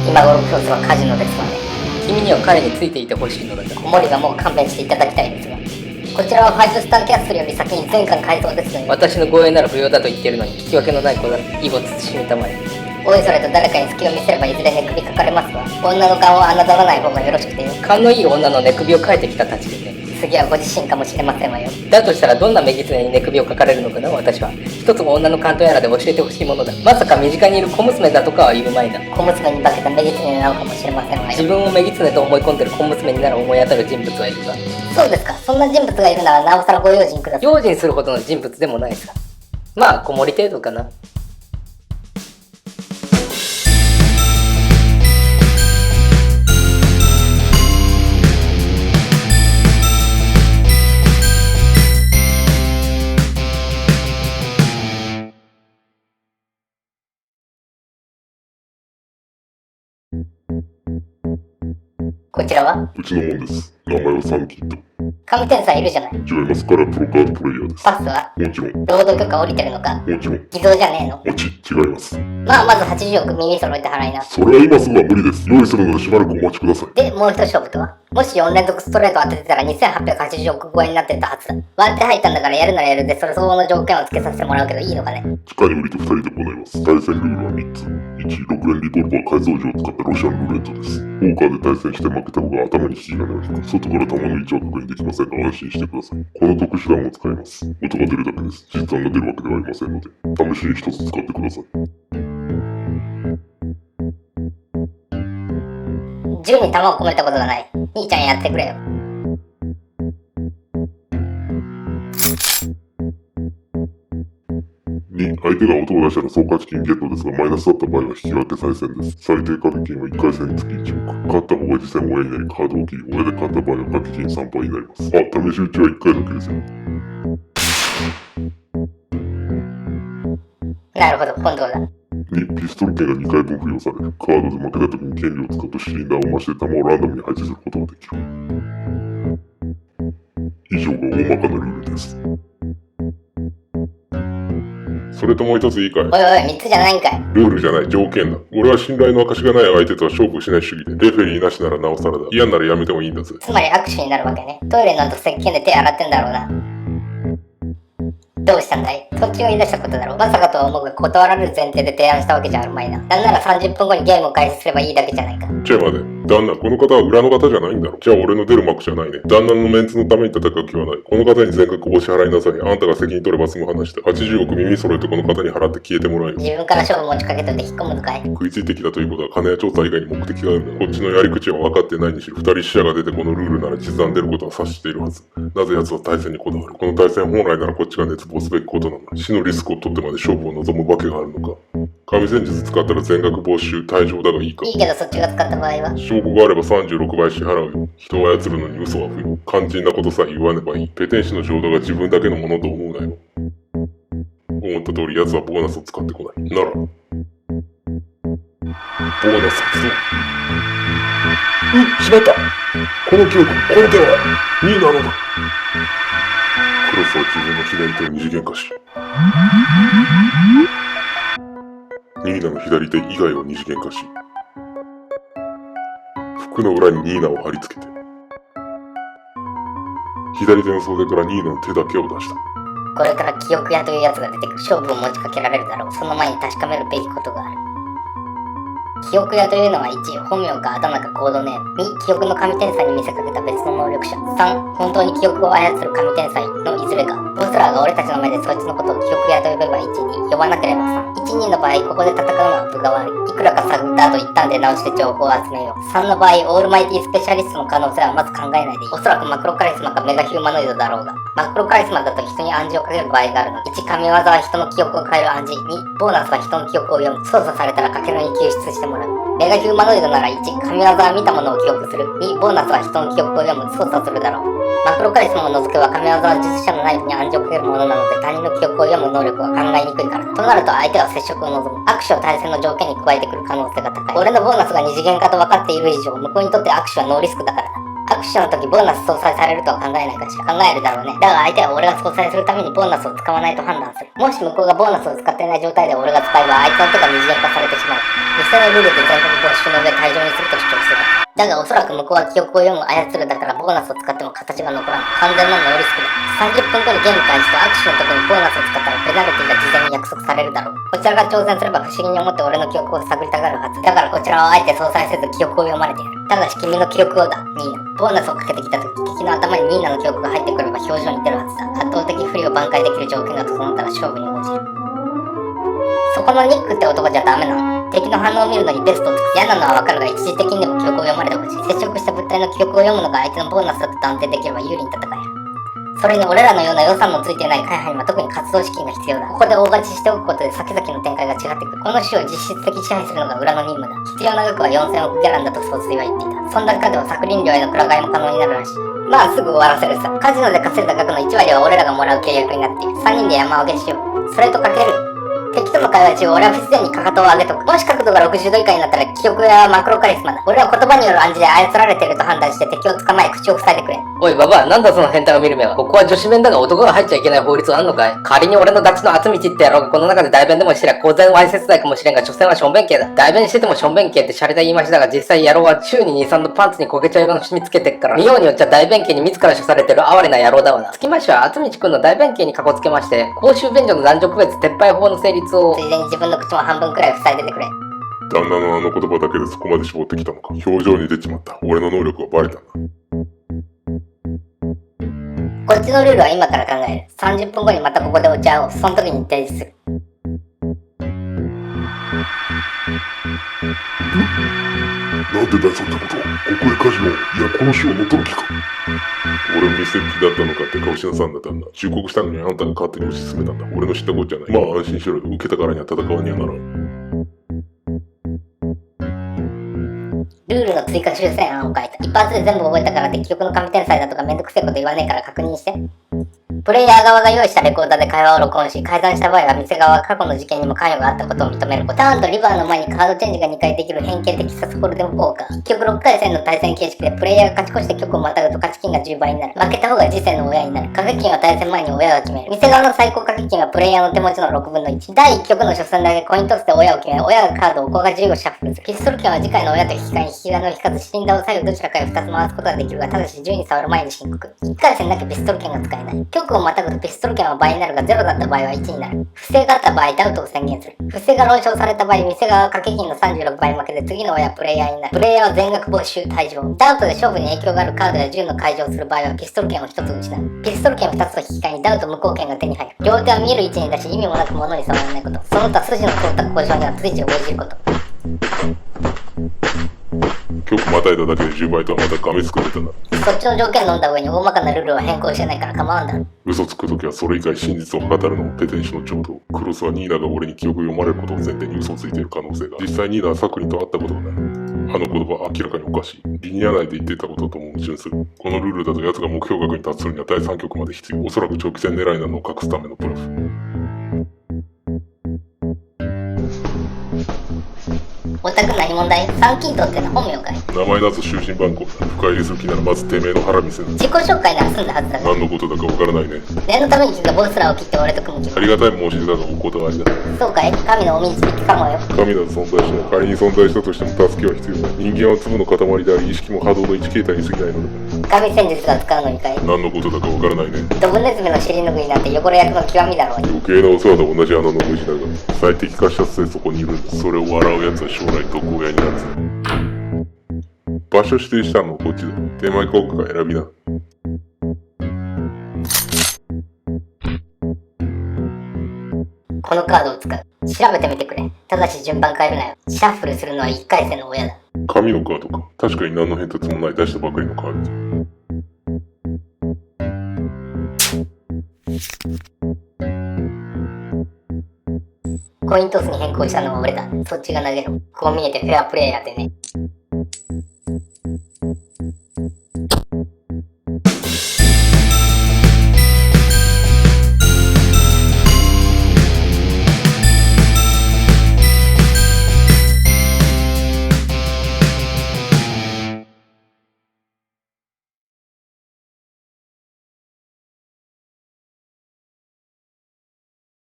今頃クロスはカジノですので、君には彼についていてほしいのだが、子守がもう勘弁していただきたいですが、こちらは5スターキャッスルより先に全巻改装ですので、私の護衛なら不要だと言っているのに聞き分けのない子だ。以後慎みたまえ。おいそれと誰かに隙を見せればいずれ寝首かかれますわ。女の顔を侮らない方がよろしくてよ。勘のいい女の寝首を変えてきたたちでね。次はご自身かもしれませんわよ。だとしたらどんな目狐に寝首をかかれるのかな。私は一つも女の勘とやらで教えてほしいものだ。まさか身近にいる小娘だとかは言うまいな。小娘に化けた目狐なのかもしれませんわよ。自分を目狐と思い込んでる小娘になら思い当たる人物はいるが、そうですか。そんな人物がいるならなおさらご用心ください。用心するほどの人物でもないですが、まあ子守程度かな。こちらはうちのもんです。名前はサンキッド。神天才いるじゃない。違いますからプロカードプレイヤーです。パスはもちろん、労働許可降りてるのか。もちろん、偽造じゃねえの。違います。まあまず80億耳揃えて払いな。それは今すぐは無理です。用意するのでしばらくお待ちください。で、もう一勝負とは、もし4連続ストレート当ててたら2880億超えになってたはずだ。割って入ったんだからやるならやるで、それ相応の条件をつけさせてもらうけどいいのかね。近い売りと2人で行います。対戦ルールは3つ。1、6連リボルバー改造銃を使ったロシアンルーレットです。ポーカーで対戦して負けた方が頭に引き金を引く。外から弾の位置は確認できませんが安心してください。この特殊弾を使います。音が出るだけです。実弾が出るわけではありませんので、試しに1つ使ってください。銃に弾を込めたことがない。兄ちゃんやってくれよ。2、相手が音を出したら総勝ち金ゲットですが、マイナスだった場合は引き分け再戦です。最低掛け金は1回戦につき1億。勝った方が実戦親になりカードを切り、親で勝った場合は掛け金3倍になります。試し撃ちは1回だけですよ。なるほど、今度だ。2、ピストル剣が2回分付与される。カードで負けた時に権利を使うとシリンダーを増して弾をランダムに配置することができる。以上が大まかなルールです。それともう一ついいかい？おいおい、3つじゃないんかい。ルールじゃない条件だ。俺は信頼の証がない相手とは勝負しない主義で、レフェリーなしならなおさらだ。嫌ならやめてもいいんだぜ。つまり握手になるわけね。トイレの後石鹸で手洗ってんだろうな。どうしたんだい？そっちを言い出したことだろう。まさかとは思うが断られる前提で提案したわけじゃあるまいな。なんなら30分後にゲームを開始すればいいだけじゃないか。チェまで。旦那、この方は裏の方じゃないんだろ。じゃあ俺の出る幕じゃないね。旦那のメンツのために戦う気はない。この方に全額お支払いなさい。あんたが責任取れば済む話だ。80億耳揃えてこの方に払って消えてもらえよ。自分から勝負持ちかけといて引っ込むのかい？食いついてきたということは金や調査以外に目的があるんだ。こっちのやり口は分かってないにしろ、2人死者が出てこのルールなら実弾出ることは察しているはず。なぜ奴は対戦にこだわる？この対戦本来ならこっちが熱望すべきことなのに、死のリスクを取ってまで勝負を望むわけがあるのか。神戦術使ったら全額没収、退場だがいいか。いいけどそっちが使った場合は証拠があれば36倍支払うよ。人を操るのに嘘は不要。肝心なことさえ言わねばいい。ペテン師の浄土が自分だけのものと思うなよ。思った通り奴はボーナスを使ってこない。なら、ボーナス発動。しまった。この記憶、この手は2なのだ。クロスは自分の左手を二次元化し、ニーナの左手以外を二次元化し、服の裏にニーナを貼り付けて、左手の袖からニーナの手だけを出した。これから記憶屋というやつが出てくる。勝負を持ちかけられるだろう。その前に確かめるべきことがある。記憶屋というのは1、本名かあだ名かコードネーム。2、記憶の神天才に見せかけた別の能力者。3、本当に記憶を操る神天才のいずれか。ボスラーが俺たちの目でそいつのことを記憶屋と呼べば1、2、呼ばなければ3。1、2の場合、ここで戦うのは分が悪い。いくらか探った後一旦出直して情報を集めよう。3の場合、オールマイティスペシャリストの可能性はまず考えないでいい。おそらくマクロカリスマかメガヒューマノイドだろうが。マクロカリスマだと人に暗示をかける場合があるので、1、神業は人の記憶を変える暗示。2、ボーナスは人の記憶を読む。操作されたらかけのに救出してもらう。メガヒューマノイドなら1、神業は見たものを記憶する。2、ボーナスは人の記憶を読む。操作するだろう。マクロカリスマを除けば神業は術者のナイフに暗示をかけるものなので、他人の記憶を読む能力は考えにくいからだ。となると相手は接触を望む。握手を対戦の条件に加えてくる可能性が高い。俺のボーナスが二次元化と分かっている以上、向こうにとって握手はノーリスクだからだ。握手の時ボーナス相殺されるとは考えないかしら。考えるだろうね。だが相手は俺が相殺するためにボーナスを使わないと判断する。もし向こうがボーナスを使っていない状態で俺が使えば、あいつの手が二次元化されてしまう。店のルールで全国没収の上退場にすると主張する。だがおそらく向こうは記憶を読む操るだからボーナスを使っても形が残らない。完全なノーリスクだ。30分後にゲーム開始と握手の時にボーナスを使ったらペナルティが事前に約束されるだろう。こちらが挑戦すれば不思議に思って俺の記憶を探りたがるはず。だからこちらはあえて相殺せず記憶を読まれてやる。ただし君の記憶をだ、ニーナ。ボーナスをかけてきた時、敵の頭にニーナの記憶が入ってくれば表情に出るはずだ。圧倒的不利を挽回できる条件が整ったら勝負に応じる。そこのニックって男じゃダメなの？敵の反応を見るのにベストを尽くす。嫌なのはわかるが一時的にでも記憶を読まれてほしい。接触した物体の記憶を読むのが相手のボーナスだと断定できれば有利に戦える。それに俺らのような予算のついていない会派には特に活動資金が必要だ。ここで大勝ちしておくことで先々の展開が違ってくる。この種を実質的支配するのが裏の任務だ。必要な額は4000億ギャランだと総帥は言っていた。そんな中では作林料へのくら替えも可能になるらしい。まあすぐ終わらせるさ。カジノで稼いだ額の1割は俺らがもらう契約になっている。3人で山分けしよう。それとかける。敵との会話中、俺は不自然にかかとを上げとく。もし角度が60度以下になったら記憶やマクロカリスマだ。俺は言葉による暗示で操られていると判断して敵を捕まえ口を塞いでくれ。おいババア、なんだその変態を見る目は。ここは女子弁だが男が入っちゃいけない法律はあんのかい？仮に俺のダチの厚道って野郎がこの中で代弁でもしてりゃ公然わいせつ罪かもしれんが、所詮はしょんべん系だ。代弁しててもしょんべん系ってシャレた言い回しだが、実際野郎は週に 2,3 度パンツにこけちゃいの染みつけてっから、見ようによっちゃ代弁系に自ら処されてる哀れな野郎だわな。つきましては厚道くんの代弁系にかこつけまして、公衆便所の男女区別撤廃法の成立をついでに自分の口も半分くらい塞いでてくれ。旦那のあの言葉だけでそこまで絞ってきたのか。表情に出ちまった。俺の能力はバレたんだ。こっちのルールは今から考える。30分後にまたここでお茶を、その時に提示する。なんでだよそんなこと。ここへカジノ、いやこの種を乗っ取る気か。俺を見せる気だったのかって顔しなさんだ旦那。忠告したのにあんたが勝手に推し進めたんだ。俺の知ったことじゃない。まあ安心しろよ。受けたからには戦わにはならん。ルールの追加修正案を書いた。一発で全部覚えたからって記憶の神天才だとかめんどくせえこと言わねえから確認して。プレイヤー側が用意したレコーダーで会話を録音し、改ざんした場合は店側が過去の事件にも関与があったことを認めること。ターンとリバーの前にカードチェンジが2回できる変形的サスホルデム効果。1局6回戦の対戦形式でプレイヤーが勝ち越して局をまたぐと勝ち金が10倍になる。負けた方が次戦の親になる。掛け金は対戦前に親が決める。店側の最高掛け金はプレイヤーの手持ちの6分の1。第1局の初戦だけコイントスで親を決め、親がカードを子が15シャッフルする。ピストル剣は次回の親と引き換えに引き金を引かずシリンダーを左右どちらかへ2つ回すことができるが、ただし銃に触る前に申告。1回戦だけピストル剣が使えない。局をまたぐとピストル剣は倍になるが0だった場合は1になる。不正があった場合ダウトを宣言する。不正が論証された場合、店側が掛け金の36倍負けで次の親プレイヤーになる。プレイヤーは全額没収退場。ダウトで勝負に影響があるカードや銃の解除をする場合はピストル剣を1つ失う。ピストル剣2つと引き換えにダウト無効剣が手に入る。両手は見える位置に出し意味もなく物に触らないこと。その他筋の通った交渉には随時応じること。局またいだだけで10倍とはまたガメつくれたな。そっちの条件飲んだ上に大まかなルールは変更してないから構わんだろ。嘘つくときはそれ以外真実を語るのもペテン師の長道。クロスはニーナが俺に記憶を読まれることを前提に嘘をついている可能性が。実際ニーナはサクリンと会ったことがない。あの言葉は明らかにおかしい。リニア内で言っていたこととも矛盾する。このルールだと奴が目標額に達するには第3局まで必要。おそらく長期戦狙いなのを隠すためのブラフ。オタク何問題？三金刀ってのは本名かい？名前だと就寝番号だ。深入りする気ならまずてめえの腹見せる。自己紹介なら済んだはずだが。何のことだかわからないね。念のために聞いたボスラを切って俺と組む気ありがたい申し出だがお断りだ。そうかい？神のお導きかもよ。神など存在しない。仮に存在したとしても助けは必要だ。人間は粒の塊であり、意識も波動の1形態に過ぎないのだ。神戦術が使うのにかい？何のことだかわからないね。ドブネズミの尻拭いなんて汚れ役の極みだろうに。余計なお世話と同じ穴の無地だが、最適化した末そこにいるんだ。それを笑う奴は将来毒親になるぞ。場所指定したのはこっちだ。手前効果が選びな。このカードを使う。調べてみてくれ。ただし順番変えるなよ。シャッフルするのは1回戦の親だ。紙のカードか。確かに何の変哲もない出したばかりのカードだ。コイントスに変更したのは俺だ。そっちが投げろ。こう見えてフェアプレイヤーでね。